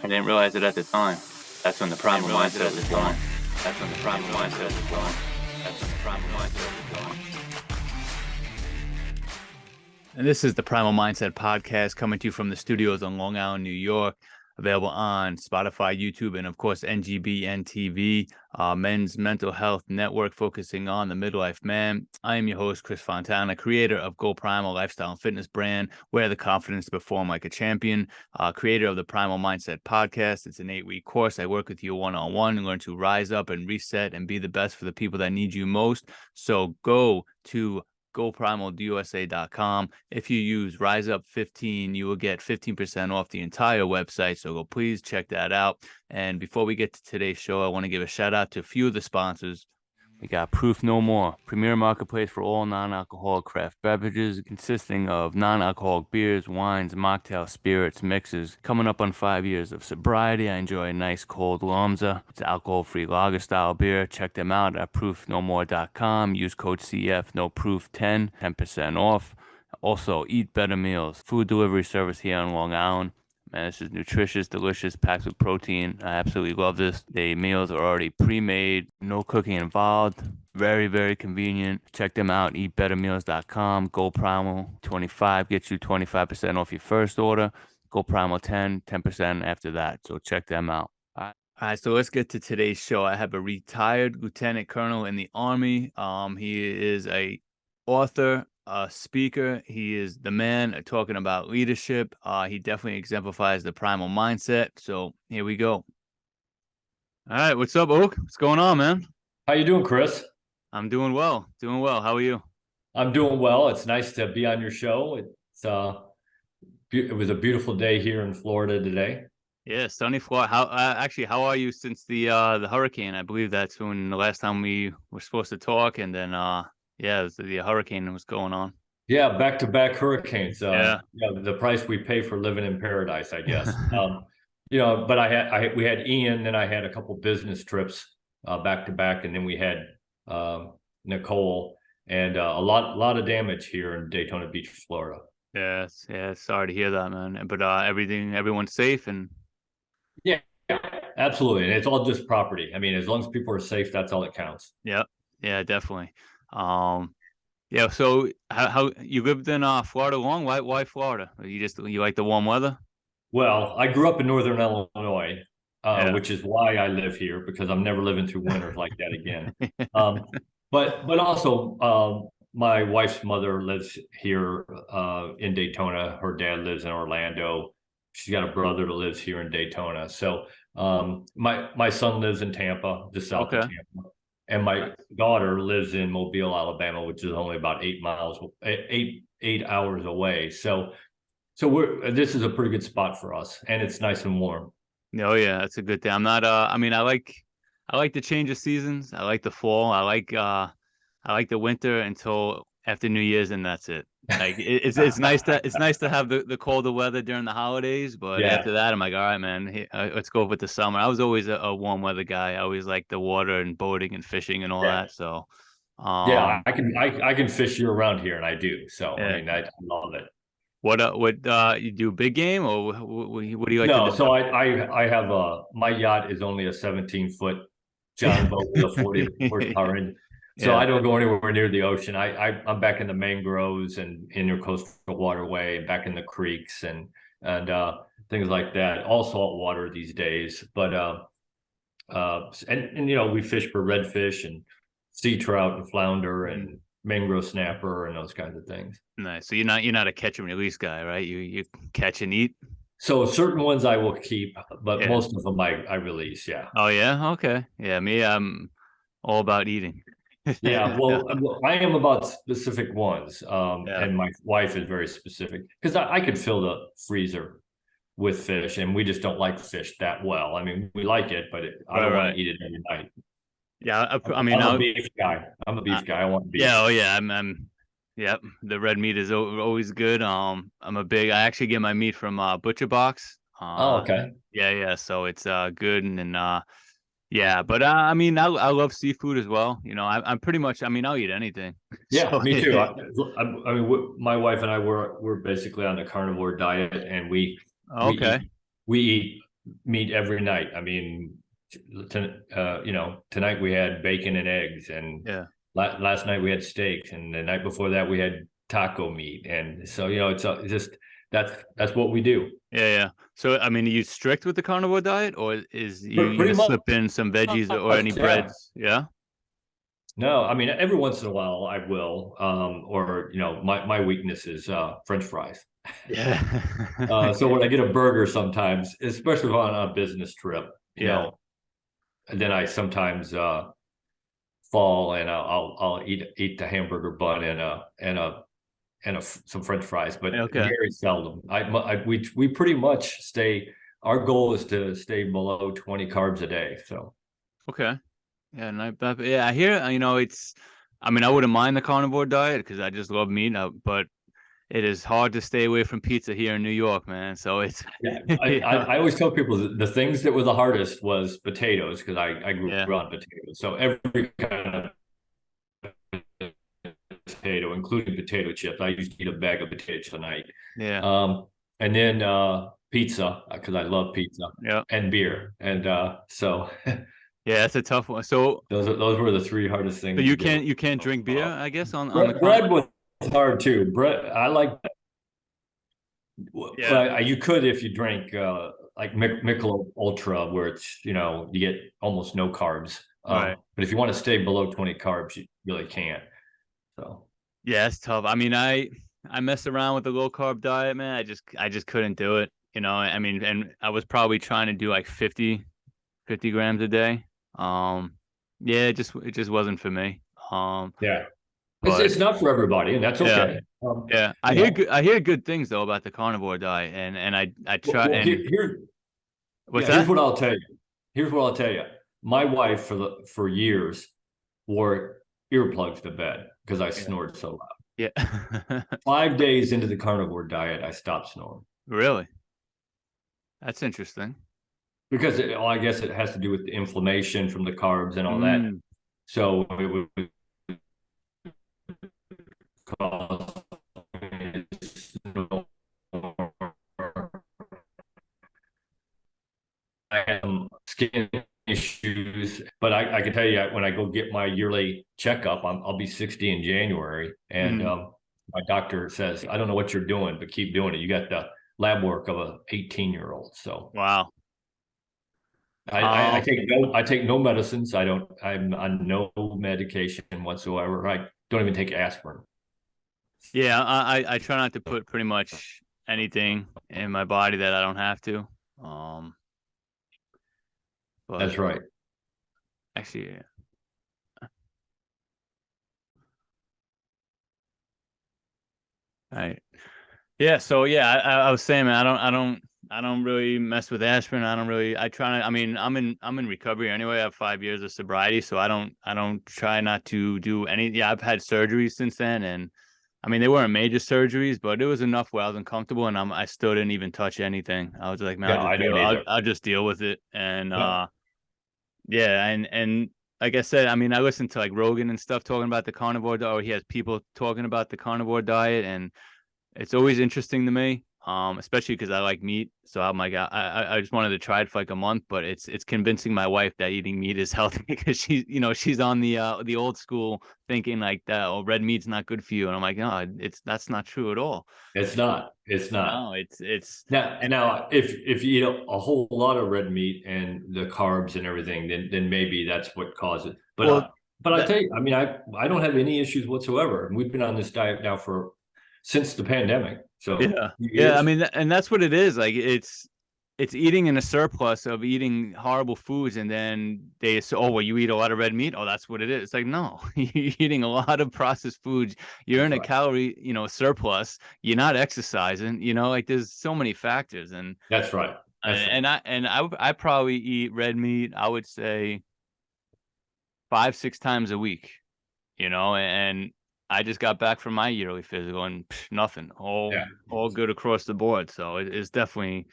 I didn't realize it at the time. That's when the primal mindset was born. That's when the primal mindset was born. That's when the primal mindset was born. And this is the Primal Mindset Podcast coming to you from the studios in Long Island, New York. Available on Spotify, YouTube, and of course NGBN TV, Men's Mental Health Network, focusing on the midlife man. I am your host, Chris Fontana, creator of Go Primal lifestyle and fitness brand, Wear the Confidence to Perform Like a Champion, creator of the Primal Mindset Podcast. It's an 8-week course. I work with you one-on-one and learn to rise up and reset and be the best for the people that need you most. So go to GoPrimalUSA.com. If you use RiseUp15, you will get 15% off the entire website. So go please check that out. And before we get to today's show, I want to give a shout out to a few of the sponsors. We got Proof No More, premier marketplace for all non-alcoholic craft beverages consisting of non-alcoholic beers, wines, mocktails, spirits, mixes. Coming up on 5 years of sobriety, I enjoy a nice cold Lomza. It's alcohol-free lager-style beer. Check them out at proofnomore.com. Use code CF10, 10% off. Also, Eat Better Meals, food delivery service here on Long Island. Man, this is nutritious, delicious, packed with protein. I absolutely love this. The meals are already pre-made, no cooking involved. Very, very convenient. Check them out, eatbettermeals.com. Go Primal 25 gets you 25% off your first order. Go Primal 10% after that. So check them out. All right, so let's get to today's show. I have a retired lieutenant colonel in the Army. He is a author, speaker. He is the man talking about leadership. He definitely exemplifies the primal mindset. So here we go. All right, what's up, Oak? What's going on, man? How you doing, Chris? I'm doing well. Doing well. How are you? I'm doing well. It's nice to be on your show. It was a beautiful day here in Florida today. Yeah, sunny Florida. How are you since the hurricane? I believe that's when the last time we were supposed to talk, and then yeah, it was the hurricane was going on. Yeah, back-to-back hurricanes. Yeah, the price we pay for living in paradise, I guess. But we had Ian, then I had a couple business trips back to back, and then we had Nicole, and a lot of damage here in Daytona Beach, Florida. Yeah. Sorry to hear that, man. But everyone's safe and. Yeah, absolutely, and it's all just property. I mean, as long as people are safe, that's all that counts. Yeah, definitely. Yeah. So how you lived in Florida long? Why Florida? You like the warm weather? Well, I grew up in Northern Illinois, which is why I live here, because I'm never living through winters like that again. But also, my wife's mother lives here in Daytona. Her dad lives in Orlando. She's got a brother that lives here in Daytona. So my son lives in Tampa, just south of Tampa. And my daughter lives in Mobile, Alabama, which is only about 8 hours away. So this is a pretty good spot for us, and it's nice and warm. Oh yeah, that's a good thing. I'm not I mean I like the change of seasons. I like the fall. I like the winter until after New Year's, and that's it. Like it's nice to have the colder weather during the holidays, but after that I'm like, all right, man, let's go with the summer. I was always a warm weather guy. I always liked the water and boating and fishing and all that. So I can fish year round here, and I do. So I mean, I love it. What you do, big game, or what do you like to do? So I have my yacht is only a 17-foot John boat with a 40 horsepower engine. So I don't go anywhere near the ocean. I'm back in the mangroves and in your coastal waterway, and back in the creeks and things like that. All salt water these days. But we fish for redfish and sea trout and flounder and mangrove snapper and those kinds of things. Nice. So you're not a catch and release guy, right? You catch and eat. So certain ones I will keep, but most of them I release. Yeah. Oh yeah. Okay. Yeah. Me, I'm all about eating. Yeah, well, I am about specific ones, and my wife is very specific, because I could fill the freezer with fish, and we just don't like fish that well. I mean, we like it, but I don't want to eat it every night. Yeah, I'm a beef guy. I'm a beef guy. I want beef. Yeah, I'm the red meat is always good. I actually get my meat from Butcher Box. Okay. Yeah. So it's good, and yeah, but I mean, I love seafood as well. I'm pretty much. I mean, I'll eat anything. Yeah, so, me too. I mean, my wife and I we're basically on the carnivore diet, and we eat meat every night. I mean, tonight we had bacon and eggs, and Yeah. last night we had steaks, and the night before that we had taco meat. And so, it's just that's what we do. Yeah. So, I mean, are you strict with the carnivore diet, or is you Pretty gonna much, slip in some veggies or any yeah. breads? Yeah. No, I mean, every once in a while I will, or my weakness is French fries. Yeah. So when I get a burger sometimes, especially on a business trip, Yeah. and then I sometimes fall and I'll eat the hamburger bun and some French fries, but Okay. very seldom. We pretty much stay. Our goal is to stay below 20 carbs a day. So Okay. Yeah. Yeah. I hear. It's. I mean, I wouldn't mind the carnivore diet because I just love meat. But it is hard to stay away from pizza here in New York, man. So it's. yeah, I always tell people that the things that were the hardest was potatoes, because I grew Yeah. up on potatoes. So every kind of potato, including potato chips. I used to eat a bag of potato chips a night. Yeah. And then pizza, because I love pizza, Yeah. and beer. And so Yeah. That's a tough one. So those were the three hardest things to do. you can't drink beer, I guess, on the Bread was hard too. Bread, I like. Yeah. You could if you drank like Michelob Ultra, where it's you get almost no carbs. Right. But if you want to stay below 20 carbs, you really can't. So Yeah, it's tough. I mean, I messed around with the low carb diet, man. I just couldn't do it. I mean, and I was probably trying to do like 50 grams a day. Yeah, it just wasn't for me. yeah, But it's not for everybody, and that's yeah, okay. yeah. I hear good things though about the carnivore diet, and I try Well, and what's here's that? what I'll tell you. Here's what I'll tell you. My wife for years wore earplugs to bed because I snored so loud. Yeah. 5 days into the carnivore diet, I stopped snoring. Really? That's interesting. Because I guess it has to do with the inflammation from the carbs and all that. Mm. So it would cause I have some skin issues, but I can tell you when I go get my yearly checkup, I'll be 60 in January, and my doctor says, I don't know what you're doing, but keep doing it. You got the lab work of a 18-year-old. So Wow. I take no medicines. I'm on no medication whatsoever. I don't even take aspirin. Yeah, I try not to put pretty much anything in my body that I don't have to. But That's right. actually, yeah. Right. Yeah. So yeah, I was saying, man, I don't really mess with aspirin. I try to, I mean, I'm in recovery anyway. I have 5 years of sobriety. So I don't try not to do any, yeah, I've had surgeries since then. And I mean, they weren't major surgeries, but it was enough where I was uncomfortable and I still didn't even touch anything. I was like, man, Yeah, I don't either. I'll just deal with it. And, Yeah. yeah. And like I said, I mean, I listen to like Rogan and stuff talking about the carnivore diet, or he has people talking about the carnivore diet, and it's always interesting to me, especially because I like meat. So I'm like, I just wanted to try it for like a month, but it's convincing my wife that eating meat is healthy because she's on the old school thinking like that. Oh, red meat's not good for you, and I'm like, no, that's not true at all. It's not. It's not. No, it's Now, if you eat a whole lot of red meat and the carbs and everything, then maybe that's what caused it. But well, I tell you, I mean, I don't have any issues whatsoever. We've been on this diet now since the pandemic. So yeah. I mean, and that's what it is. Like it's eating in a surplus of eating horrible foods, and then they say, oh, well, you eat a lot of red meat. Oh, that's what it is. It's like, no, you're eating a lot of processed foods. You're in a calorie, surplus. You're not exercising. Like there's so many factors, and that's right. I probably eat red meat, I would say 5-6 times a week. And I just got back from my yearly physical and nothing, all good across the board. So it's definitely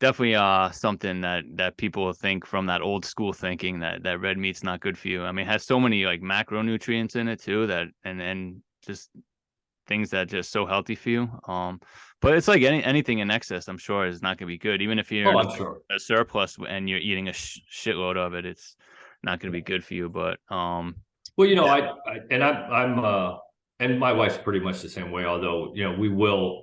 something that people think from that old school thinking that red meat's not good for you. I mean, it has so many like macronutrients in it too, that and just things that are just so healthy for you. But it's like anything in excess, I'm sure, is not going to be good. Even if you're in I'm sure. a surplus and you're eating a shitload of it, it's not going to be good for you. But well, I'm and my wife's pretty much the same way. Although we will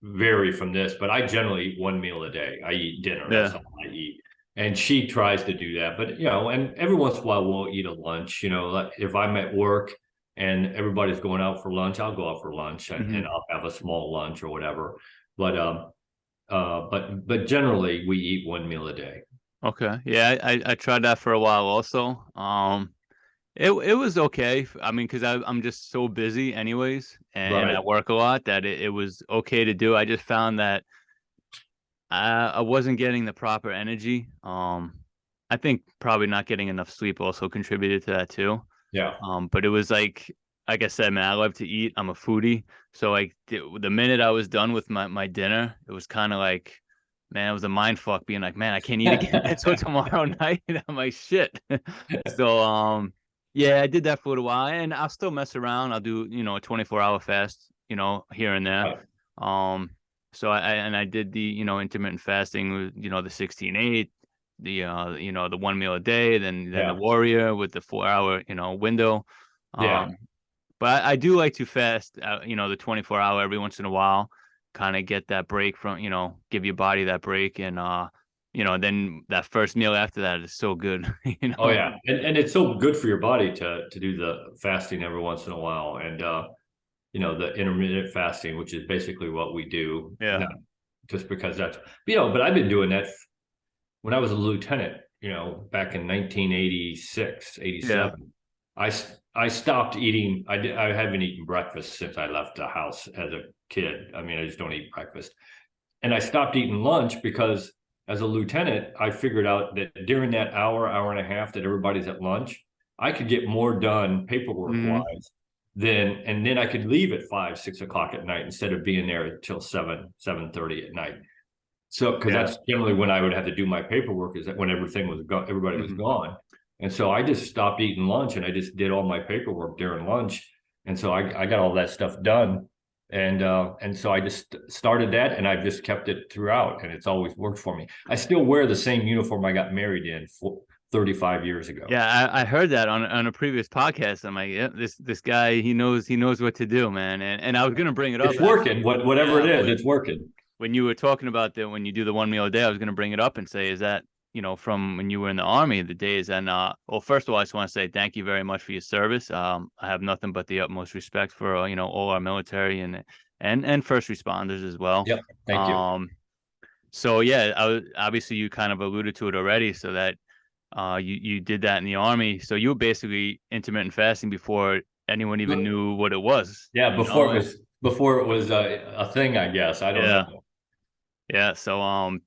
vary from this, but I generally eat one meal a day. I eat dinner. That's all I eat. And she tries to do that, but and every once in a while we'll eat a lunch. Like if I'm at work and everybody's going out for lunch, I'll go out for lunch and I'll have a small lunch or whatever. But generally we eat one meal a day. Okay. Yeah, I tried that for a while also. It was okay. I mean, because I'm just so busy anyways, and I work a lot that it was okay to do. I just found that I wasn't getting the proper energy. I think probably not getting enough sleep also contributed to that too. Yeah. But it was like I said, man, I love to eat. I'm a foodie. So like the minute I was done with my dinner, it was kind of like, man, it was a mind fuck being like, man, I can't eat again until tomorrow night. I'm like, shit. So yeah, I did that for a little while, and I'll still mess around. I'll do, a 24-hour fast, here and there. Right. So I did the, intermittent fasting with, the 16-8, the the 1 meal a day, then the warrior with the 4-hour, window. But I do like to fast, the 24-hour every once in a while, kind of get that break from, give your body that break. And, then that first meal after that is so good. Oh yeah. And it's so good for your body to do the fasting every once in a while. And, the intermittent fasting, which is basically what we do. Yeah. Just because that's, but I've been doing that when I was a lieutenant, back in 1986, 87. Yeah. I stopped eating. I haven't eaten breakfast since I left the house as a kid. I mean, I just don't eat breakfast. And I stopped eating lunch because as a lieutenant, I figured out that during that hour and a half that everybody's at lunch, I could get more done paperwork wise and then I could leave at 5, 6 o'clock at night instead of being there until 7:30 at night. So, because that's generally when I would have to do my paperwork, is that when everything was everybody was gone. And so I just stopped eating lunch and I just did all my paperwork during lunch. And so I got all that stuff done. And so I just started that and I've just kept it throughout and it's always worked for me. I still wear the same uniform I got married in 35 years ago. Yeah, I heard that on a previous podcast. I'm like, yeah, this guy, he knows what to do, man. And I was gonna bring it up. It's working. Whatever it is, it's working. When you were talking about that, when you do the 1 meal a day, I was gonna bring it up and say, is that from when you were in the Army, the days? And well, first of all, I just want to say thank you very much for your service. I have nothing but the utmost respect for all our military and first responders as well. Yep, thank you. So yeah, obviously you kind of alluded to it already, so that you did that in the Army. So you were basically intermittent fasting before anyone even knew what it was. Yeah, before it was a thing, I guess. I don't know. Yeah. So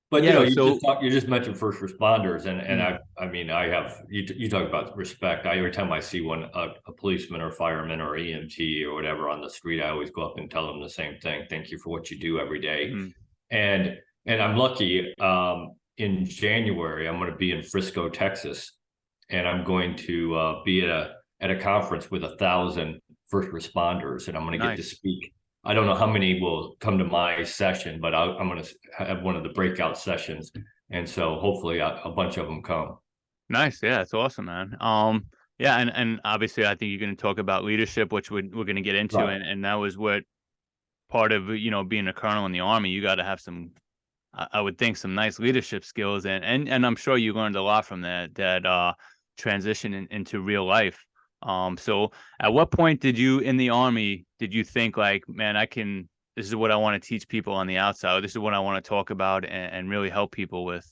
but you just mentioned first responders, and I mean, I have you talk about respect. Every time I see a policeman or fireman or EMT or whatever on the street, I always go up and tell them the same thing. Thank you for what you do every day. And I'm lucky. In January, I'm going to be in Frisco, Texas, and I'm going to be at a conference with 1,000 first responders, and I'm going to get to speak. I don't know how many will come to my session, but I'm going to have one of the breakout sessions. And so hopefully a bunch of them come. Nice. Yeah, it's awesome, man. Yeah. And obviously I think you're going to talk about leadership, which we're going to get into. Right. And that was what part of, being a colonel in the Army, you got to have some, I would think, some nice leadership skills. And I'm sure you learned a lot from that transition into real life. So at what point in the Army, did you think like, man, this is what I want to teach people on the outside. This is what I want to talk about and really help people with?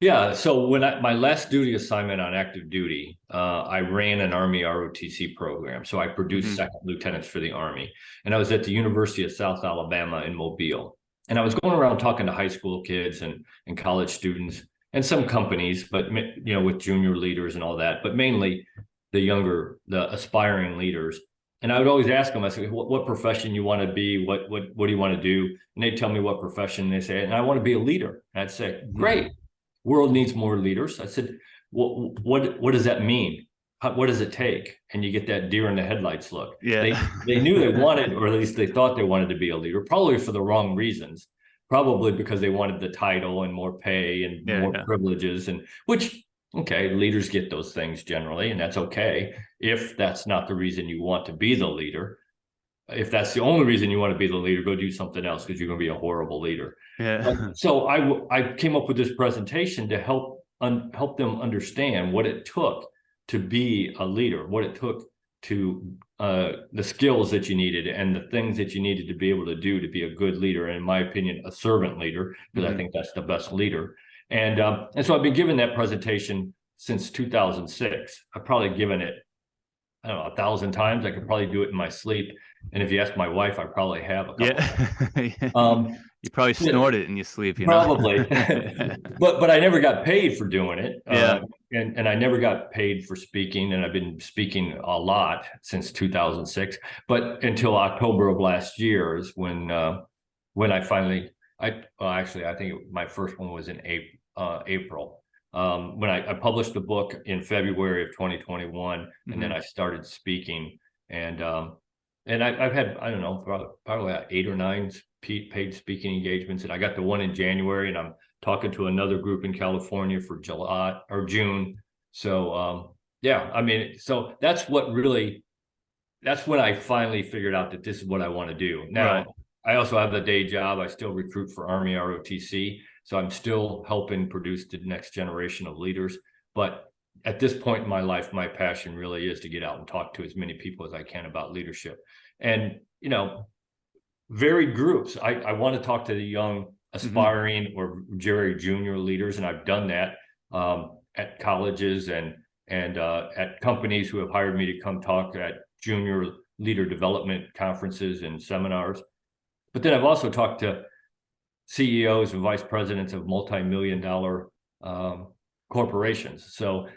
Yeah. So when my last duty assignment on active duty, I ran an Army ROTC program. So I produced second lieutenants for the Army, and I was at the University of South Alabama in Mobile. And I was going around talking to high school kids and college students and some companies, but, with junior leaders and all that, but mainly the aspiring leaders. And I would always ask them, I said, what profession you want to be? What do you want to do? And they'd tell me what profession. They say, and I want to be a leader. And I'd say, great. World needs more leaders. I said, what does that mean? what does it take? And you get that deer in the headlights look. Yeah. They knew they wanted, or at least they thought they wanted to be a leader, probably for the wrong reasons, probably because they wanted the title and more pay and more privileges, and which, okay, leaders get those things generally, and that's okay. If that's not the reason you want to be the leader, if that's the only reason you want to be the leader, go do something else, because you're going to be a horrible leader. Yeah. So I came up with this presentation to help them understand what it took to be a leader, what it took to the skills that you needed and the things that you needed to be able to do to be a good leader. And in my opinion, a servant leader, because I think that's the best leader. And so I've been giving that presentation since 2006. I've probably given it, I don't know, 1,000 times. I could probably do it in my sleep. And if you ask my wife, I probably have a couple. You probably snort it in your sleep, you probably. know? but I never got paid for doing it. Yeah. And I never got paid for speaking. And I've been speaking a lot since 2006. But until October of last year is when I finally, actually, I think my first one was in April. When I published the book in February of 2021, and then I started speaking, and I've had, I don't know, probably 8 or 9 paid speaking engagements, and I got the one in January, and I'm talking to another group in California for July or June. So yeah, I mean, so that's when I finally figured out that this is what I want to do. Now, I also have a day job. I still recruit for Army ROTC. So I'm still helping produce the next generation of leaders. But at this point in my life, my passion really is to get out and talk to as many people as I can about leadership. And, you know, varied groups. I want to talk to the young, aspiring or very junior leaders. And I've done that at colleges and at companies who have hired me to come talk at junior leader development conferences and seminars. But then I've also talked to CEOs and vice presidents of multi-million-dollar corporations. So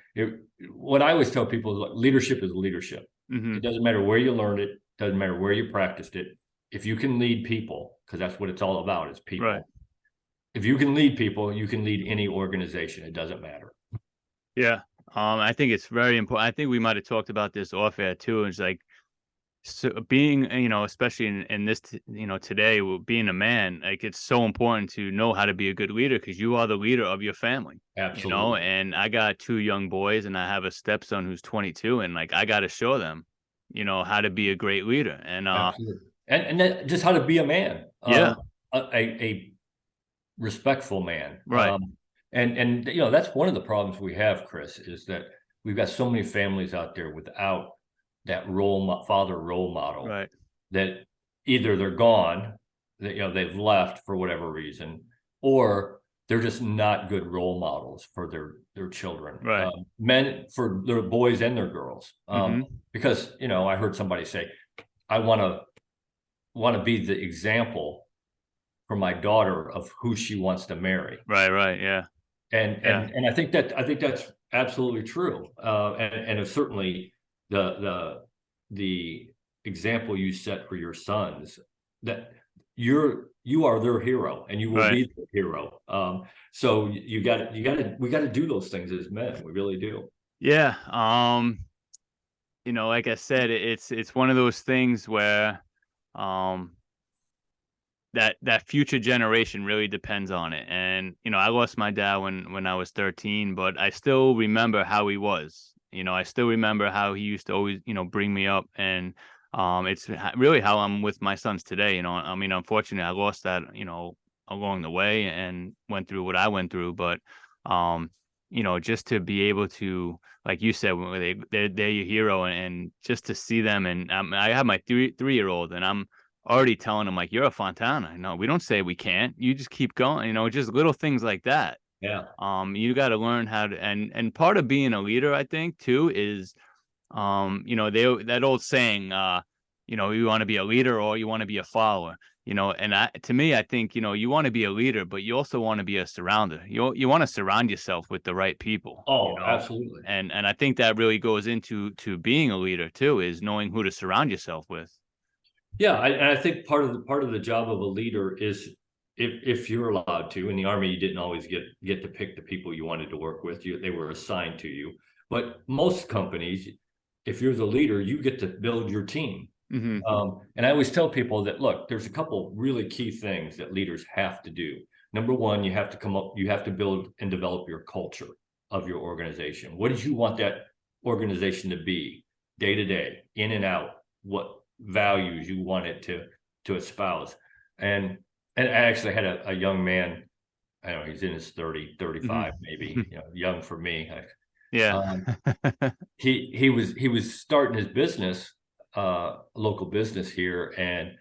what I always tell people is leadership is leadership. It doesn't matter where you learned it, doesn't matter where you practiced it. If you can lead people, because that's what it's all about, is people. Right. If you can lead people, you can lead any organization. It doesn't matter. Yeah. I think it's very important. I think we might have talked about this off air too. It's like, so being, you know, especially in this, you know, today, being a man, like, it's so important to know how to be a good leader, because you are the leader of your family. Absolutely. You know, and I got 2 young boys, and I have a stepson who's 22, and like, I got to show them, you know, how to be a great leader. And and then just how to be a man. Yeah. A respectful man. Right. And you know, that's one of the problems we have, Chris, is that we've got so many families out there without that father role model, right, that either they're gone, that, you know, they've left for whatever reason, or they're just not good role models for their children, right. Men, for their boys and their girls. Because, you know, I heard somebody say, I want to be the example for my daughter of who she wants to marry. Right. Yeah. And I think that's absolutely true. And it's certainly the example you set for your sons, that you are their hero, and you will be their hero. So we got to do those things as men. We really do. Yeah. You know, like I said, it's one of those things where that future generation really depends on it. And, you know, I lost my dad when I was 13, but I still remember how he was. You know, I still remember how he used to always, you know, bring me up. And it's really how I'm with my sons today. You know, I mean, unfortunately, I lost that, you know, along the way, and went through what I went through. But, you know, just to be able to, like you said, they're your hero, and just to see them. And I have my 3-year-old, and I'm already telling him, like, you're a Fontana. No, we don't say we can't. You just keep going. You know, just little things like that. Yeah. You got to learn how to, and part of being a leader, I think, too, is, you know, that old saying, you know, you want to be a leader or you want to be a follower, you know. And to me, I think, you know, you want to be a leader, but you also want to be a surrounder. You want to surround yourself with the right people. Oh, you know? Absolutely. And I think that really goes into being a leader too, is knowing who to surround yourself with. Yeah, I think part of the job of a leader is, if you're allowed to. In the Army, you didn't always get to pick the people you wanted to work with. They were assigned to you. But most companies, if you're the leader, you get to build your team. Mm-hmm. And I always tell people that, look, there's a couple really key things that leaders have to do. Number one, you have to build and develop your culture of your organization. What did you want that organization to be day to day, in and out? What values you want it to espouse? And I actually had a young man, I don't know, he's in his 35, maybe, young for me. Yeah. He was starting his business, local business here, and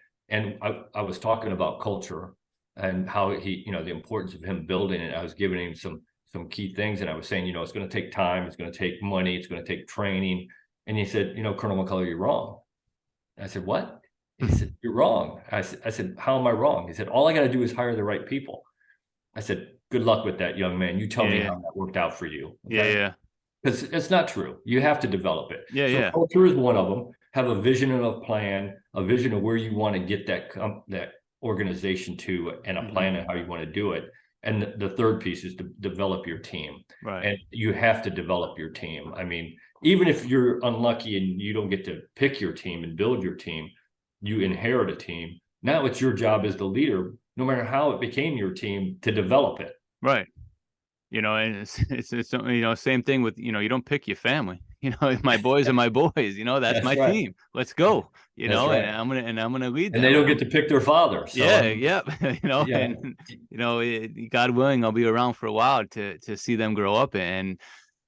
I was talking about culture and how he, the importance of him building it. I was giving him some key things, and I was saying, it's going to take time, it's going to take money, it's going to take training. And he said, Colonel McCulloch, you're wrong. And I said, what? He said, you're wrong. I said, how am I wrong? He said, all I got to do is hire the right people. I said, good luck with that, young man. You tell me how that worked out for you. Okay? Yeah. Because it's not true. You have to develop it. Yeah. Culture is one of them. Have a vision and a plan, a vision of where you want to get that organization to, and a plan of how you want to do it. And the third piece is to develop your team. Right. And you have to develop your team. I mean, even if you're unlucky and you don't get to pick your team and build your team, you inherit a team. Now it's your job as the leader, no matter how it became your team, to develop it. Right. And it's same thing with, you don't pick your family. My boys are my boys. That's my team. Let's go. And I'm gonna lead them. And they don't get to pick their father. So and God willing, I'll be around for a while to see them grow up and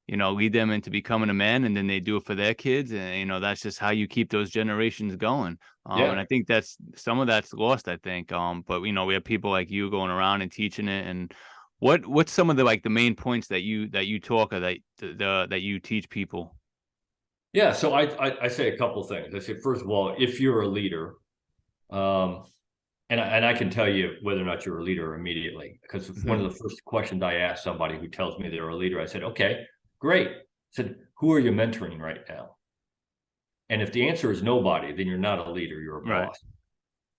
lead them into becoming a man, and then they do it for their kids, and that's just how you keep those generations going. And I think some of that's lost, I think. But we have people like you going around and teaching it. And what's some of the main points that you talk or that you teach people? Yeah, so I say a couple things. I say, first of all, if you're a leader, and I can tell you whether or not you're a leader immediately, because one of the first questions I ask somebody who tells me they're a leader, I said, okay, great. I said, who are you mentoring right now? And if the answer is nobody, then you're not a leader, you're a boss.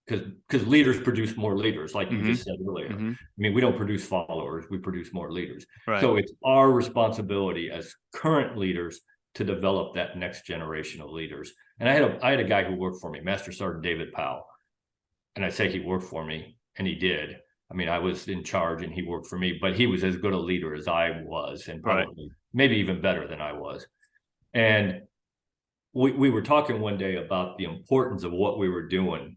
Because leaders produce more leaders, like you just said earlier. I mean, we don't produce followers, we produce more leaders. Right. So it's our responsibility as current leaders to develop that next generation of leaders. And I had a guy who worked for me, Master Sergeant David Powell. And I say he worked for me, and he did. I mean, I was in charge and he worked for me, but he was as good a leader as I was, and probably maybe even better than I was. And we were talking one day about the importance of what we were doing,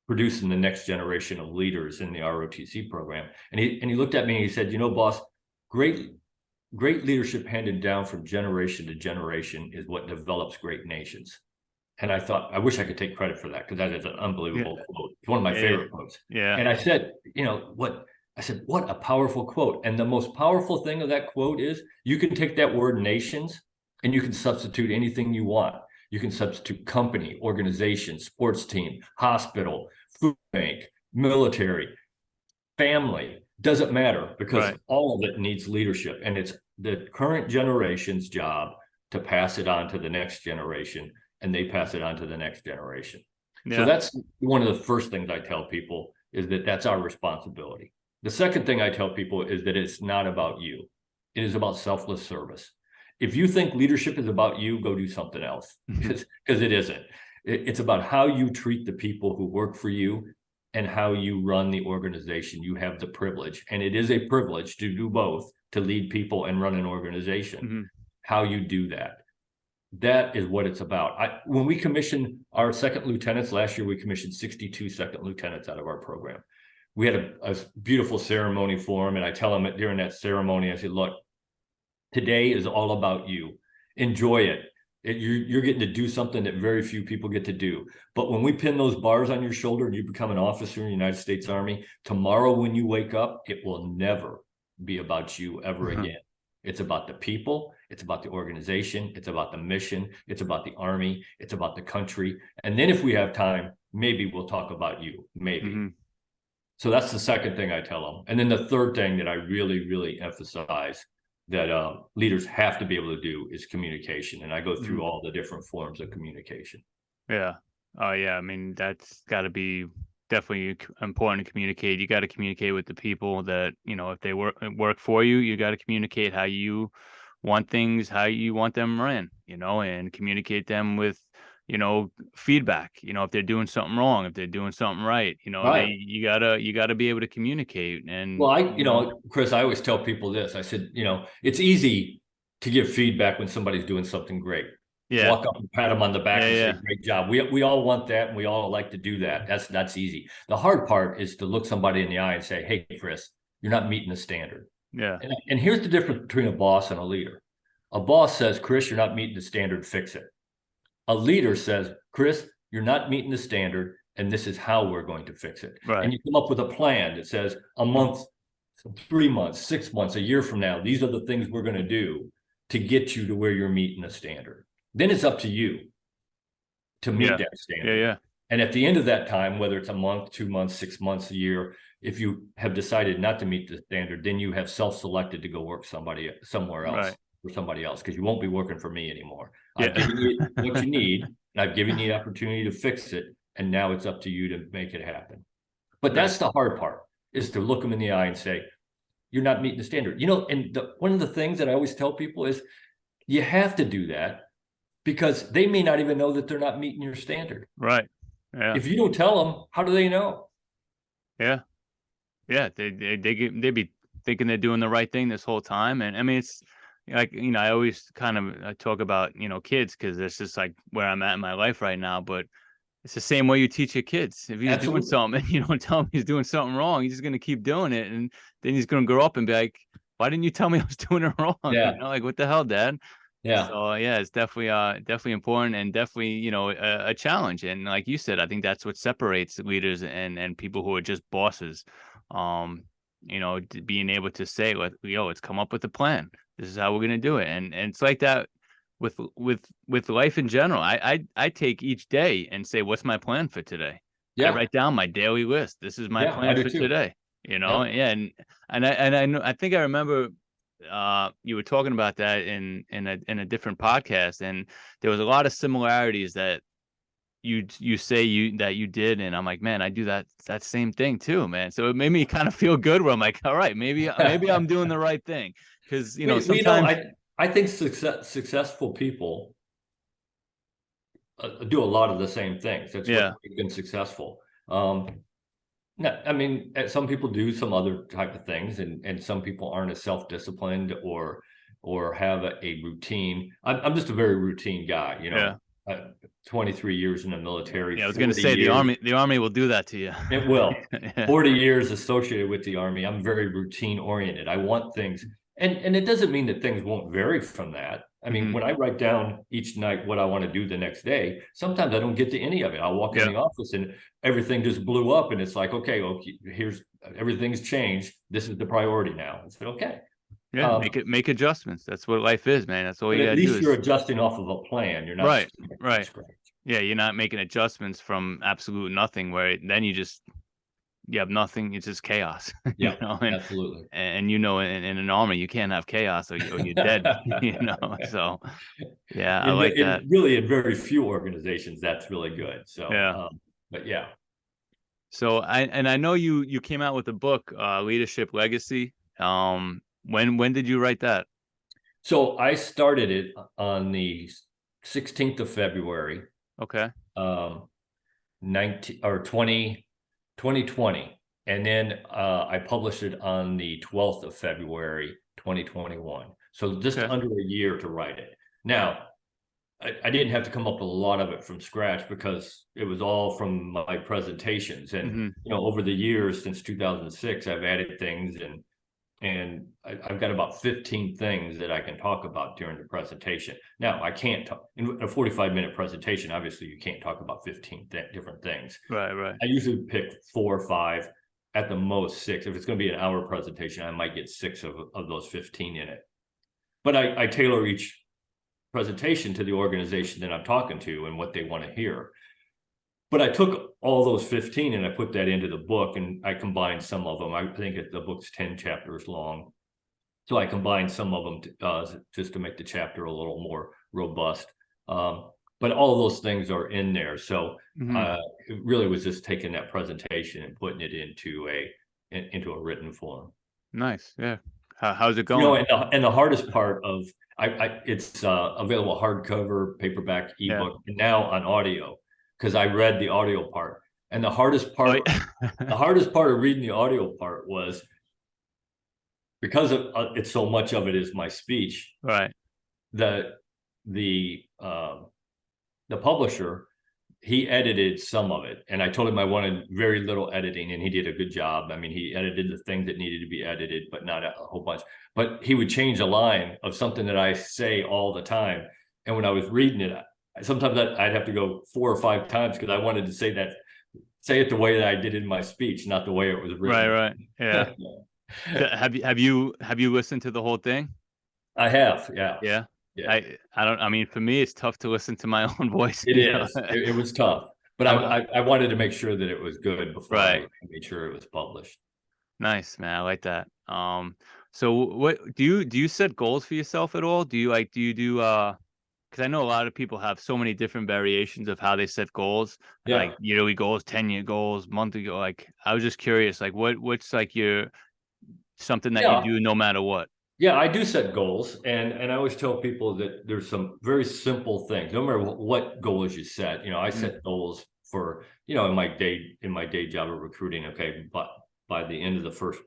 producing the next generation of leaders in the ROTC program. And he looked at me and he said, boss, great leadership handed down from generation to generation is what develops great nations. And I thought, I wish I could take credit for that, because that is an unbelievable quote. It's one of my favorite quotes. Yeah. And I said, what a powerful quote. And the most powerful thing of that quote is, you can take that word nations and you can substitute anything you want. You can substitute company, organization, sports team, hospital, food bank, military, family. Doesn't matter, because all of it needs leadership. And it's the current generation's job to pass it on to the next generation, and they pass it on to the next generation. Yeah. So that's one of the first things I tell people, is that that's our responsibility. The second thing I tell people is that it's not about you. It is about selfless service. If you think leadership is about you, go do something else, because it isn't. It's about how you treat the people who work for you and how you run the organization. You have the privilege, and it is a privilege to do both, to lead people and run an organization. How you do that. That is what it's about. When we commissioned our second lieutenants last year, we commissioned 62 second lieutenants out of our program. We had a beautiful ceremony for them. And I tell them that during that ceremony, I said, look, today is all about you. Enjoy it. You're getting to do something that very few people get to do. But when we pin those bars on your shoulder and you become an officer in the United States Army, tomorrow when you wake up, it will never be about you ever again. It's about the people. It's about the organization. It's about the mission. It's about the Army. It's about the country. And then if we have time, maybe we'll talk about you. Maybe. So that's the second thing I tell them. And then the third thing that I really, really emphasize that leaders have to be able to do is communication. And I go through all the different forms of communication. Yeah. Oh, yeah. I mean, that's got to be definitely important to communicate. You got to communicate with the people that, if they work for you, you got to communicate how you want things how you want them ran, and communicate them with, feedback, if they're doing something wrong, if they're doing something right, Right. you gotta be able to communicate and, Well, Chris, I always tell people this. I said, it's easy to give feedback when somebody's doing something great. yeah, Walk up and pat them on the back yeah, and say, yeah, "Great job." We all want that, and we all like to do that. That's easy. The hard part is to look somebody in the eye and say, "Hey, Chris, you're not meeting the standard." yeah, And here's the difference between a boss and a leader. A boss says, "Chris, you're not meeting the standard. Fix it." A leader says, "Chris, you're not meeting the standard, and this is how we're going to fix it." right, And you come up with a plan that says a month, 3 months, 6 months, a year from now, these are the things we're going to do to get you to where you're meeting the standard. Then it's up to you to meet yeah, that yeah, standard. yeah, And at the end of that time, whether it's a month, 2 months, 6 months, a year, if you have decided not to meet the standard, then you have self-selected to go work somewhere else right, for somebody else, because you won't be working for me anymore. I've yeah, given you what you need, and I've given you the opportunity to fix it, and now it's up to you to make it happen. But right, that's the hard part, is to look them in the eye and say, "You're not meeting the standard." And one of the things that I always tell people is you have to do that, because they may not even know that they're not meeting your standard. right, yeah, If you don't tell them, how do they know? yeah. Yeah, they'd be thinking they're doing the right thing this whole time, and I mean, it's like, I always kind of talk about, kids, because it's just like where I'm at in my life right now. But it's the same way you teach your kids. If he's doing Absolutely. something and you don't tell him he's doing something wrong, he's just gonna keep doing it, and then he's gonna grow up and be like, "Why didn't you tell me I was doing it wrong?" Yeah. Like, what the hell, Dad? Yeah. So yeah, it's definitely important, and definitely, a challenge. And like you said, I think that's what separates leaders and people who are just bosses. Um, being able to say, like, let's come up with a plan. This is how we're gonna do it. And it's like that with life in general. I take each day and say, what's my plan for today? I Yeah. write down my daily list. This is my Yeah. I plan do for too. today. Yeah. Yeah, and I know, I think I remember you were talking about that in a different podcast, and there was a lot of similarities that you say you did, and I'm like, man, I do that same thing too, man. So it made me kind of feel good, where I'm like, all right, maybe I'm doing the right thing, because sometimes, I think successful people do a lot of the same things. That's what yeah, makes them successful. No, I mean, some people do some other type of things, and some people aren't as self-disciplined or have a routine. I'm just a very routine guy, yeah, 23 years in the military, yeah. I was gonna 40 say years. the army will do that to you. It will. Yeah, 40 years associated with the Army. I'm very routine oriented. I want things, and it doesn't mean that things won't vary from that. I mean, hmm, when I write down each night what I want to do the next day, sometimes I don't get to any of it. I'll walk in yeah, the office and everything just blew up, and it's like, okay, well, here's everything's changed. This is the priority now. I said, okay. yeah. Um, Make adjustments. That's what life is, man. That's all but you at gotta do least you're is adjusting off of a plan. You're not right, starting from right. scratch. Yeah, you're not making adjustments from absolute nothing, where then you have nothing. It's just chaos, Yeah, and absolutely. in an army you can't have chaos, or you're dead, So yeah, I like that. In very few organizations, that's really good. So, Yeah. but yeah. So I know you came out with a book, Leadership Legacy. When did you write that? So I started it on the 16th of February, Okay. um, 2020. And then I published it on the 12th of February, 2021. So just Okay. under a year to write it. Now, I didn't have to come up with a lot of it from scratch, because it was all from my presentations. And, Hmm. over the years since 2006, I've added things, and I've got about 15 things that I can talk about during the presentation. Now, I can't talk in a 45-minute presentation. Obviously, you can't talk about 15 different things. Right. Right. I usually pick 4 or 5, at the most 6. If it's going to be an hour presentation, I might get 6 of those 15 in it. But I tailor each presentation to the organization that I'm talking to and what they want to hear. But I took all those 15 and I put that into the book, and I combined some of them. I think the book's 10 chapters long. So I combined some of them just to make the chapter a little more robust. But all of those things are in there. So Hmm. it really was just taking that presentation and putting it into a written form. Nice. Yeah. How's it You know, going? and the hardest part of it's available hardcover, paperback, Yeah. ebook, and now on audio because I read the audio part. And Oh, the hardest part of reading the audio part was because of it's so much of it is my speech. right. The the the publisher, he edited some of it, and I told him I wanted very little editing, and he did a good job. I mean, he edited the things that needed to be edited, but not a whole bunch. But he would change a line of something that I say all the time, and when I was reading it, sometimes I'd have to go 4 or 5 times because I wanted to say it the way that I did in my speech, not the way it was Right, written. right. Yeah. So have you listened to the whole thing? I have, yeah, Yeah. yeah. I don't, I mean, for me it's tough to listen to my own voice, It you know. is. It was tough, but I'm I wanted to make sure that it was good before I right. made sure it was published. Nice, man. I like that. So what do you set goals for yourself at all? Do you do because I know a lot of people have so many different variations of how they set goals, like Yeah. yearly goals, 10-year goals, monthly goal. Like I was just curious, like what's like your something that you Yeah. do no matter what? Yeah, I do set goals, and I always tell people that there's some very simple things. No matter what goals you set, I Mm, set goals for in my day job of recruiting. Okay, but by the end of the first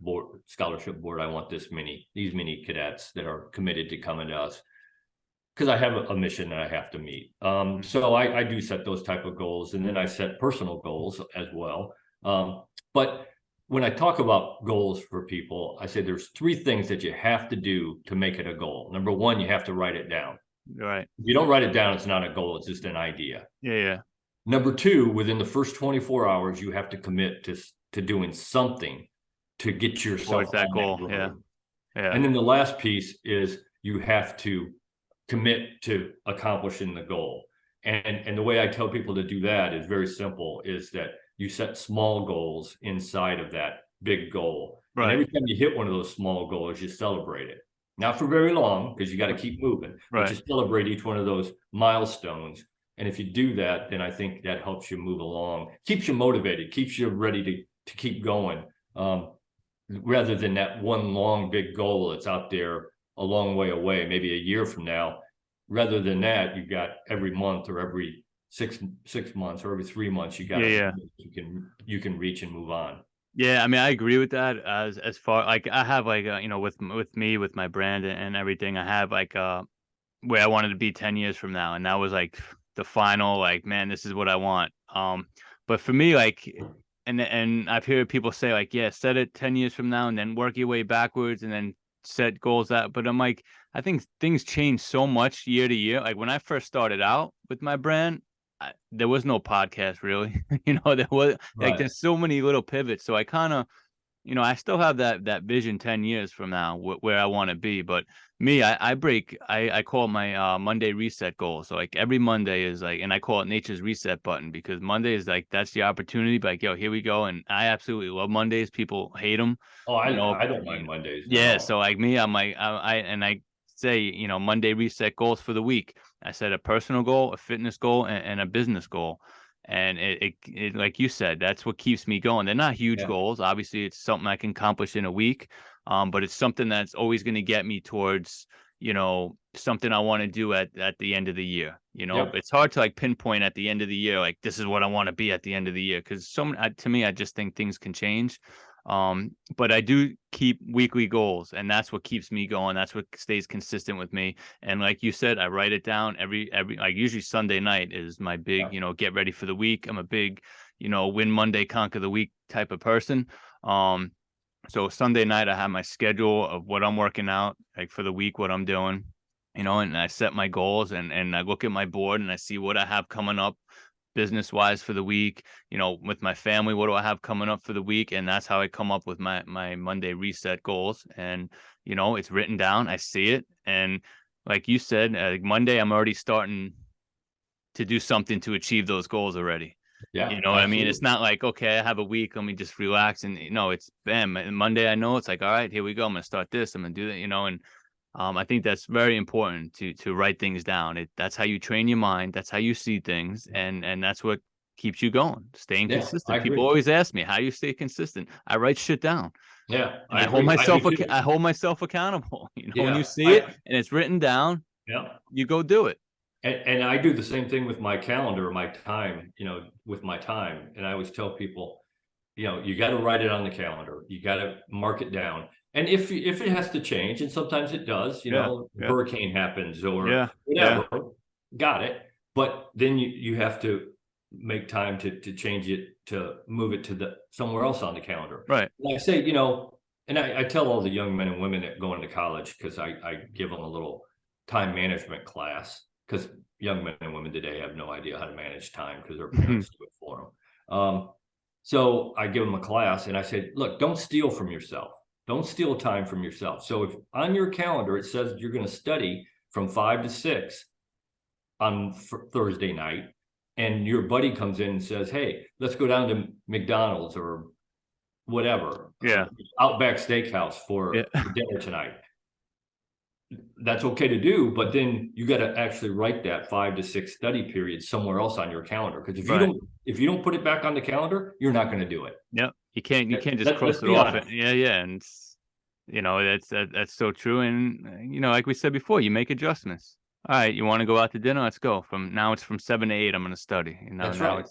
scholarship board, I want these many cadets that are committed to coming to us because I have a mission that I have to meet. mm, So I do set those type of goals, and then I set personal goals as well. But when I talk about goals for people, I say there's 3 things that you have to do to make it a goal. Number 1, you have to write it down. right. If you don't write it down, it's not a goal, it's just an idea. Yeah, yeah. Number 2, within the first 24 hours, you have to commit to doing something to get yourself Towards that on that goal. Yeah. road. Yeah. And then the last piece is you have to commit to accomplishing the goal. And the way I tell people to do that is very simple, is that you set small goals inside of that big goal. And Right. every time you hit one of those small goals, you celebrate it. Not for very long, because you got to keep moving, but you Right. celebrate each one of those milestones. And if you do that, then I think that helps you move along, keeps you motivated, keeps you ready to keep going. Rather than that one long big goal that's out there a long way away, maybe a year from now. Rather than that, you've got every month or every six months or every 3 months, you got Yeah, to yeah. you can reach and move on. Yeah, I mean, I agree with that as far like I have like with me with my brand and everything, I have like where I wanted to be 10 years from now, and that was like the final like, man, this is what I want. But for me, like, and I've heard people say like, yeah, set it 10 years from now and then work your way backwards and then set goals out. But I'm like, I think things change so much year to year. Like when I first started out with my brand, there was no podcast really. There was like Right. there's so many little pivots. So I kind of, I still have that vision 10 years from now where I want to be. But me, I call it my Monday reset goal. So like every Monday is like, and I call it nature's reset button because Monday is like, that's the opportunity. But like, yo, here we go. And I absolutely love Mondays. People hate them, Oh, you know. I don't mind Mondays at Yeah. So all. like me, I'm like, I say, Monday reset goals for the week. I set a personal goal, a fitness goal, and a business goal. And it, like you said, that's what keeps me going. They're not huge Yeah. goals. Obviously, it's something I can accomplish in a week. But it's something that's always going to get me towards, something I want to do at the end of the year. Yep. It's hard to like pinpoint at the end of the year, like this is what I want to be at the end of the year. Cause to me, I just think things can change. But I do keep weekly goals, and that's what keeps me going. That's what stays consistent with me. And like you said, I write it down every like usually Sunday night is my big, Yeah. get ready for the week. I'm a big, win Monday, conquer the week type of person. So Sunday night I have my schedule of what I'm working out, like for the week, what I'm doing, and I set my goals and I look at my board and I see what I have coming up business wise for the week, with my family, what do I have coming up for the week? And that's how I come up with my Monday reset goals. And, it's written down. I see it. And like you said, Monday, I'm already starting to do something to achieve those goals already. Yeah, You know what I mean? It's absolutely. not like, okay, I have a week, let me just relax. And, it's bam. Monday, I know it's like, all right, here we go. I'm going to start this. I'm going to do that, and I think that's very important to write things down. That's how you train your mind. That's how you see things, and that's what keeps you going, staying Yeah, I consistent. People agree. always ask me, how you stay consistent? I write shit down. Yeah, And I agree. I hold myself accountable. When you Yeah, see it and it's written down, yeah. you go do it. And I do the same thing with my calendar, my time, with my time. And I always tell people, you got to write it on the calendar. You got to mark it down. And if it has to change, and sometimes it does, Yeah. hurricane happens or Yeah. whatever, got it. But then you have to make time to change it, to move it to somewhere else on the calendar. Right. And I say, and I tell all the young men and women that go into college, because I give them a little time management class, because young men and women today have no idea how to manage time because their parents do it for them. So I give them a class and I said, look, don't steal from yourself. Don't steal time from yourself. So if on your calendar it says you're going to study from 5 to 6 on Thursday night, and your buddy comes in and says, hey, let's go down to McDonald's or whatever, Outback Steakhouse for dinner tonight. That's okay to do, but then you got to actually write that 5 to 6 study periods somewhere else on your calendar. Because if you don't put it back on the calendar, you're not going to do it. Yeah, you can't just cross it off. And that's so true. And like we said before, you make adjustments. All right, you want to go out to dinner? Let's go. From now, it's from 7 to 8. I'm going to study. That's now right.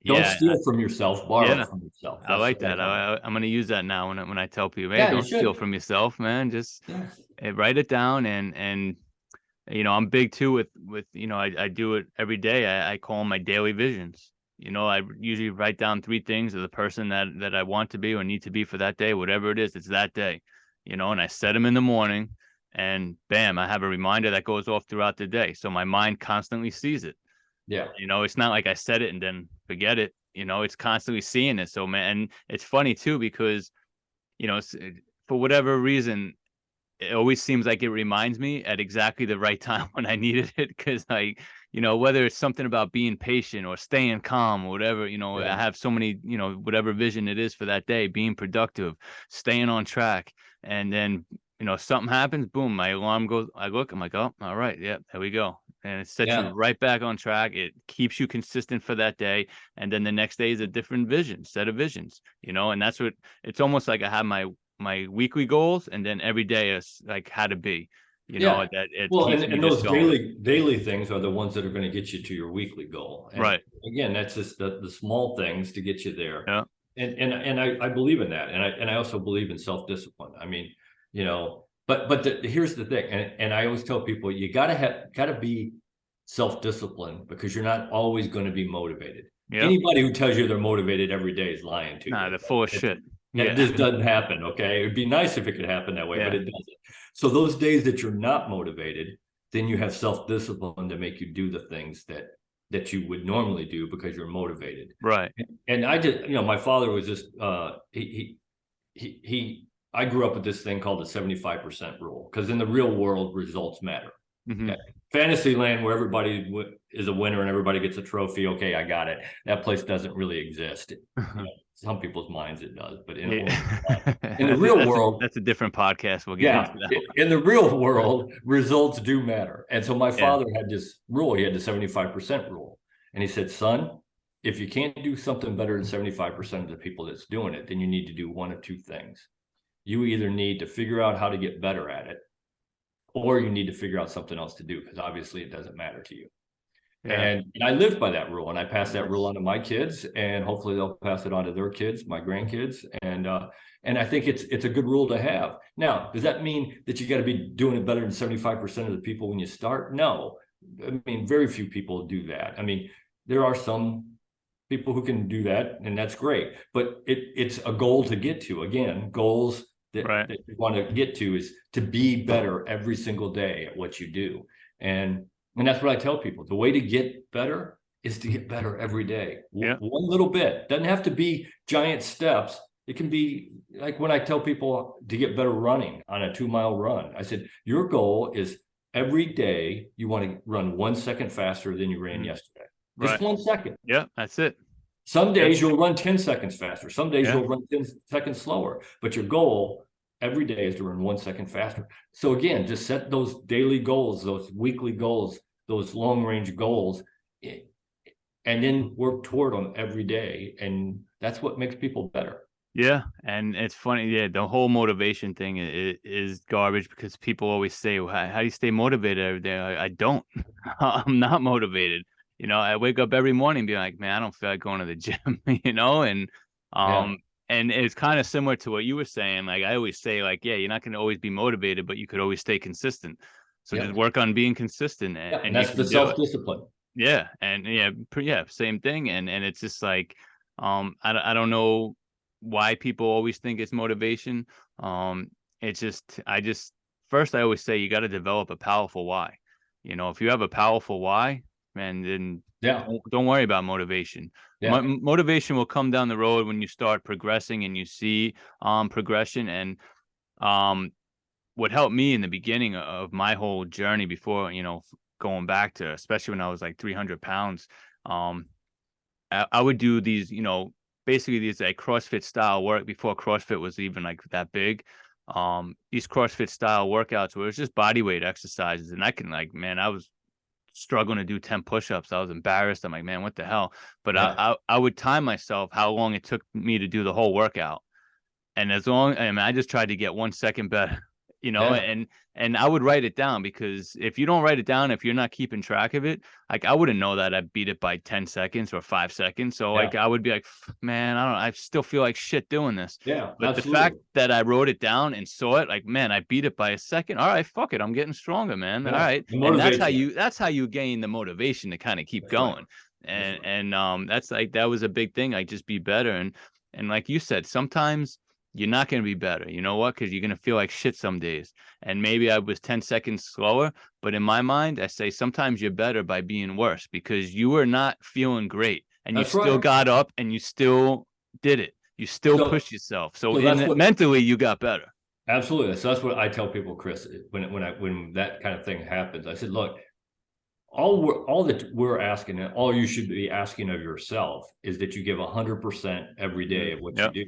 Don't steal from yourself, borrow from yourself. I like that. I'm going to use that now when I tell people, hey, don't steal from yourself, man. Just write it down. And I'm big too with I do it every day. I call them my daily visions. I usually write down 3 things of the person that I want to be or need to be for that day, whatever it is, it's that day, and I set them in the morning, and bam, I have a reminder that goes off throughout the day. So my mind constantly sees it. Yeah. It's not like I said it and then forget it. It's constantly seeing it. So, man, and it's funny too, because, for whatever reason, it always seems like it reminds me at exactly the right time when I needed it. Cause whether it's something about being patient or staying calm or whatever, I have so many, whatever vision it is for that day, being productive, staying on track. And then, something happens, boom, my alarm goes, I look, I'm like, oh, all right. Yeah, there we go. And it sets you right back on track. It keeps you consistent for that day. And then the next day is a different set of visions, and that's what it's almost like. I have my weekly goals, and then every day is like how to be, that it keeps me those going. daily things are the ones that are going to get you to your weekly goal. And right. Again, that's just the small things to get you there. Yeah. And I believe in that. And I also believe in self-discipline. I mean, but here's the thing. And I always tell people, you gotta be self-disciplined, because you're not always going to be motivated. Yep. Anybody who tells you they're motivated every day is lying to you. They're full of shit. It just doesn't happen. Okay. It'd be nice if it could happen that way, but it doesn't. So those days that you're not motivated, then you have self-discipline to make you do the things that you would normally do because you're motivated. Right. And I just, my father was just, I grew up with this thing called the 75% rule, because in the real world, results matter. Mm-hmm. Okay? Fantasyland, where everybody is a winner and everybody gets a trophy. Okay, I got it. That place doesn't really exist. Some people's minds it does, but in the real world, that's a different podcast. We'll get into that. In the real world, results do matter. And so my father had this rule. He had the 75% rule, and he said, "Son, if you can't do something better than 75% of the people that's doing it, then you need to do one of 2 things. You either need to figure out how to get better at it, or you need to figure out something else to do, because obviously it doesn't matter to you." Yeah. And I lived by that rule, and I passed that rule on to my kids, and hopefully they'll pass it on to their kids, my grandkids. And I think it's a good rule to have. Now, does that mean that you got to be doing it better than 75% of the people when you start? No. I mean, very few people do that. I mean, there are some people who can do that, and that's great. But it's a goal to get to. Again, goals that you want to get to is to be better every single day at what you do. And that's what I tell people. The way to get better is to get better every day. One little bit. Doesn't have to be giant steps. It can be like when I tell people to get better running on a 2-mile run. I said, your goal is every day you want to run 1 second faster than you ran yesterday. Just 1 second. Yeah, that's it. Some days you'll run 10 seconds faster. Some days you'll run 10 seconds slower. But your goal every day is to run 1 second faster. So again, just set those daily goals, those weekly goals, those long range goals and then work toward them every day. And that's what makes people better. Yeah, and it's funny. Yeah, the whole motivation thing is garbage because people always say, well, how do you stay motivated every day? I don't. I'm not motivated. I wake up every morning being like, man, I don't feel like going to the gym, and Yeah. and it's kind of similar to what you were saying. Like I always say, like, yeah, you're not going to always be motivated, but you could always stay consistent. So just Yep. work on being consistent Yeah. And and you that's the can do it. self-discipline. Yeah, and yeah, same thing. And it's just like, I don't know why people always think it's motivation. It's just first I always say you got to develop a powerful why. If you have a powerful why, man, then Yeah. don't worry about motivation. Yeah. Motivation will come down the road when you start progressing and you see progression. And what helped me in the beginning of my whole journey before, going back to, especially when I was like 300 pounds, I would do these, basically these like CrossFit style work before CrossFit was even like that big. These CrossFit style workouts where it's just body weight exercises. And I can like, man, I was struggling to do 10 push-ups. I was embarrassed. I'm like, man, what the hell? But Yeah. I would time myself how long it took me to do the whole workout. And I just tried to get 1 second better, Yeah. and I would write it down because if you don't write it down, if you're not keeping track of it, like I wouldn't know that I beat it by 10 seconds or 5 seconds. So Yeah. like I would be like, man, I still feel like shit doing this. Yeah. But the fact Absolutely. that I wrote it down and saw it, like, man, I beat it by a second. All right, fuck it. I'm getting stronger, man. All Yeah. right. It And motivates you. that's how you gain the motivation to kind of keep That's right. going. That's And right. that's like that was a big thing. Like just be better. And like you said, sometimes you're not going to be better. You know what? Because you're going to feel like shit some days. And maybe I was 10 seconds slower. But in my mind, I say sometimes you're better by being worse because you were not feeling great. And you That's still right. got up and you still did it. You still So, pushed yourself. So so that's what, mentally, you got better. absolutely. So that's what I tell people, Chris, when that kind of thing happens. I said, look, all that we're asking, and all you should be asking of yourself is that you give 100% every day of what you Yep. do.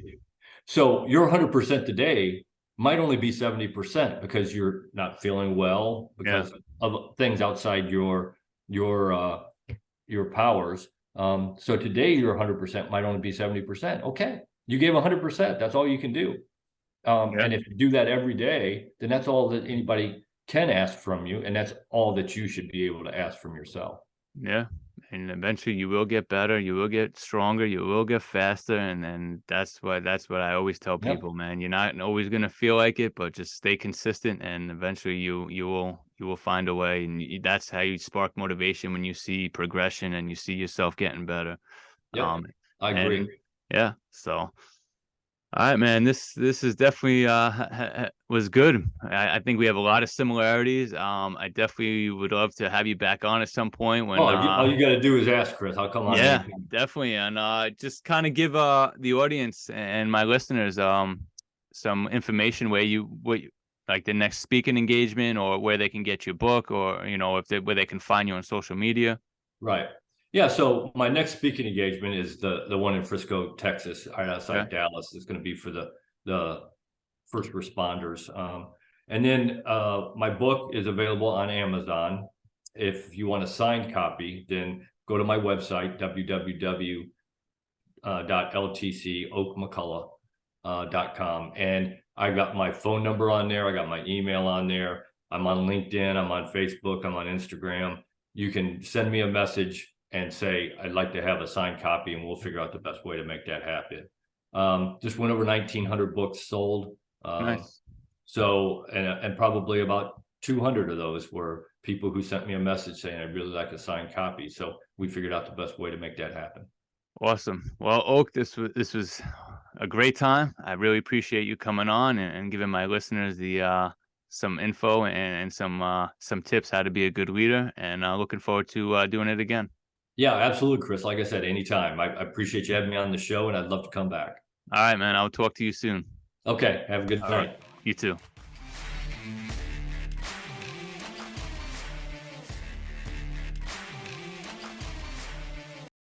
So your 100% today might only be 70% because you're not feeling well Yeah. because of things outside your powers. So today your 100% might only be 70%. Okay, you gave 100%. That's all you can do. Yeah. And if you do that every day, then that's all that anybody can ask from you, and that's all that you should be able to ask from yourself. Yeah. And eventually you will get better, you will get stronger, you will get faster. And then that's what I always tell Yep. people, man. You're not always gonna feel like it, but just stay consistent and eventually you will find a way. And that's how you spark motivation when you see progression and you see yourself getting better. Yep. I And agree. yeah, so all right, man. This is definitely was good. I think we have a lot of similarities. I definitely would love to have you back on at some point when All you got to do is ask, Chris. I'll come on yeah, anytime. definitely. And just kind of give the audience and my listeners some information like the next speaking engagement or where they can get your book or where they can find you on social media. Right. Yeah. So my next speaking engagement is the one in Frisco, Texas, right outside Okay. Dallas. It's going to be for the first responders. And then my book is available on Amazon. If you want a signed copy, then go to my website, www.ltcoakmcculloch.com. And I got my phone number on there. I got my email on there. I'm on LinkedIn. I'm on Facebook. I'm on Instagram. You can send me a message and say, I'd like to have a signed copy, and we'll figure out the best way to make that happen. Just went over 1,900 books sold. Nice. So, and probably about 200 of those were people who sent me a message saying, I'd really like a signed copy. So we figured out the best way to make that happen. Awesome. Well, Oak, this was a great time. I really appreciate you coming on and giving my listeners the some info and some tips how to be a good leader. And looking forward to doing it again. Yeah, absolutely, Chris. Like I said, anytime. I appreciate you having me on the show, and I'd love to come back. All right, man. I'll talk to you soon. Okay, have a good All right. night. You too.